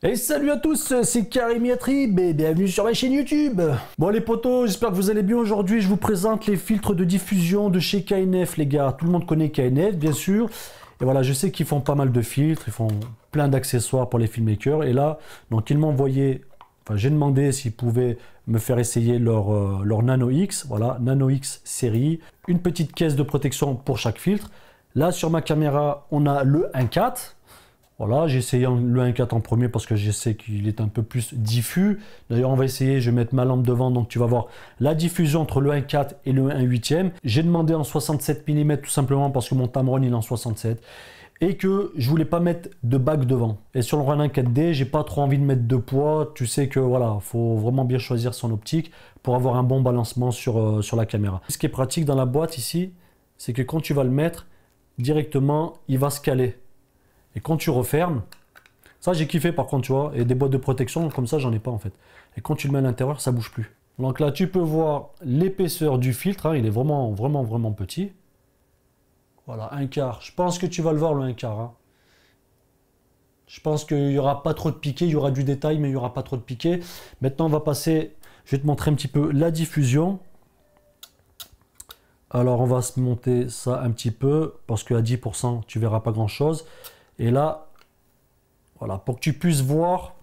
Et salut à tous, c'est Karim Yatrib et bienvenue sur ma chaîne YouTube. Bon les potos, j'espère que vous allez bien. Aujourd'hui je vous présente les filtres de diffusion de chez KNF les gars. Tout le monde connaît KNF bien sûr. Et voilà, je sais qu'ils font pas mal de filtres, ils font plein d'accessoires pour les filmmakers. Et là, donc ils m'ont envoyé, enfin j'ai demandé s'ils pouvaient me faire essayer leur Nano X. Voilà, Nano X série. Une petite caisse de protection pour chaque filtre. Là sur ma caméra, on a le 1.4. Voilà, j'ai essayé le 1.4 en premier parce que je sais qu'il est un peu plus diffus. D'ailleurs, on va essayer, je vais mettre ma lampe devant, donc tu vas voir la diffusion entre le 1.4 et le 1.8e. J'ai demandé en 67 mm tout simplement parce que mon Tamron il est en 67 et que je voulais pas mettre de bague devant. Et sur le Ronin 4D, j'ai pas trop envie de mettre de poids. Tu sais que voilà, faut vraiment bien choisir son optique pour avoir un bon balancement sur la caméra. Ce qui est pratique dans la boîte ici, c'est que quand tu vas le mettre, directement, il va se caler. Et quand tu refermes, ça j'ai kiffé par contre, tu vois, et des boîtes de protection, comme ça j'en ai pas en fait. Et quand tu le mets à l'intérieur, ça bouge plus. Donc là, tu peux voir l'épaisseur du filtre, hein, il est vraiment petit. Voilà, 1/4. Je pense que tu vas le voir le 1/4. Hein. Je pense qu'il n'y aura pas trop de piqué, il y aura du détail, mais il n'y aura pas trop de piqué. Maintenant, on va passer, je vais te montrer un petit peu la diffusion. Alors, on va se monter ça un petit peu, parce qu'à 10%, tu verras pas grand-chose. Et là, voilà, pour que tu puisses voir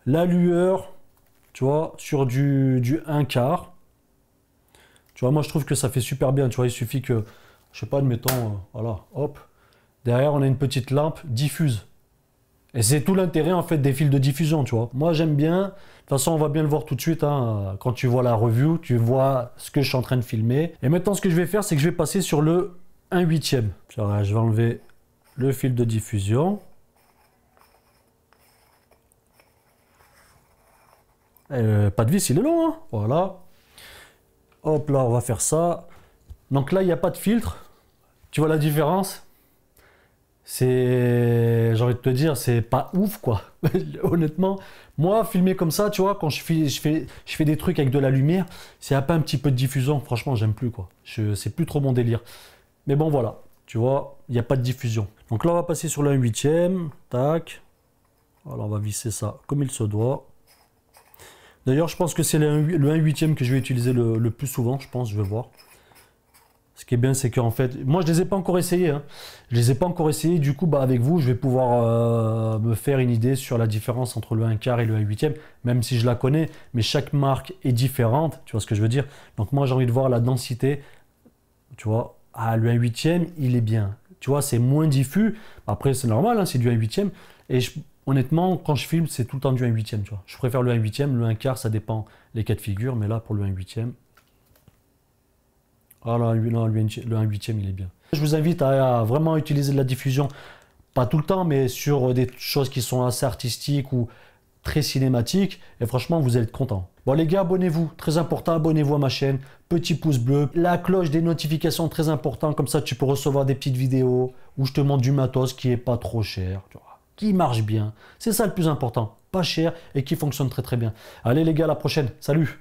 la lueur, tu vois, sur du 1/4. Tu vois, moi je trouve que ça fait super bien, tu vois, il suffit que, je sais pas, admettons, voilà, hop, derrière on a une petite lampe diffuse. Et c'est tout l'intérêt en fait des fils de diffusion, tu vois. Moi j'aime bien, de toute façon on va bien le voir tout de suite, hein, quand tu vois la review, tu vois ce que je suis en train de filmer. Et maintenant ce que je vais faire, c'est que je vais passer sur le 1/8e. Je vais enlever le fil de diffusion. Pas de vis, il est long, hein. Voilà. Hop là, on va faire ça. Donc là, il n'y a pas de filtre. Tu vois la différence? C'est, j'ai envie de te dire, c'est pas ouf, quoi. Honnêtement, moi, filmer comme ça, tu vois, quand je fais des trucs avec de la lumière, c'est un petit peu de diffusion. Franchement, j'aime plus, quoi. C'est plus trop mon délire. Mais bon, voilà. Tu vois, il n'y a pas de diffusion. Donc là, on va passer sur le 1/8e. Tac. Voilà, on va visser ça comme il se doit. D'ailleurs, je pense que c'est le 1/8e que je vais utiliser le plus souvent, je pense, je vais voir. Ce qui est bien, c'est qu'en fait, moi je ne les ai pas encore essayés. Hein. Je les ai pas encore essayés, du coup, bah, avec vous, je vais pouvoir me faire une idée sur la différence entre le 1/4 et le 1/8e, même si je la connais, mais chaque marque est différente, tu vois ce que je veux dire. Donc moi j'ai envie de voir la densité, tu vois. Ah, le 1/8e, il est bien. Tu vois, c'est moins diffus. Après, c'est normal, hein, c'est du 1/8e. Et honnêtement, quand je filme, c'est tout le temps du 1/8e, tu vois. Je préfère le 1/8e, le 1/4, ça dépend les cas de figure, mais là, pour le 1/8e, ah là, non, le 1/8e, il est bien. Je vous invite à vraiment utiliser de la diffusion, pas tout le temps, mais sur des choses qui sont assez artistiques ou très cinématiques, et franchement, vous allez être content. Bon les gars, abonnez-vous, très important, abonnez-vous à ma chaîne, petit pouce bleu, la cloche des notifications, très important, comme ça tu peux recevoir des petites vidéos où je te montre du matos qui est pas trop cher, tu vois, qui marche bien, c'est ça le plus important, pas cher et qui fonctionne très très bien. Allez les gars, à la prochaine, salut!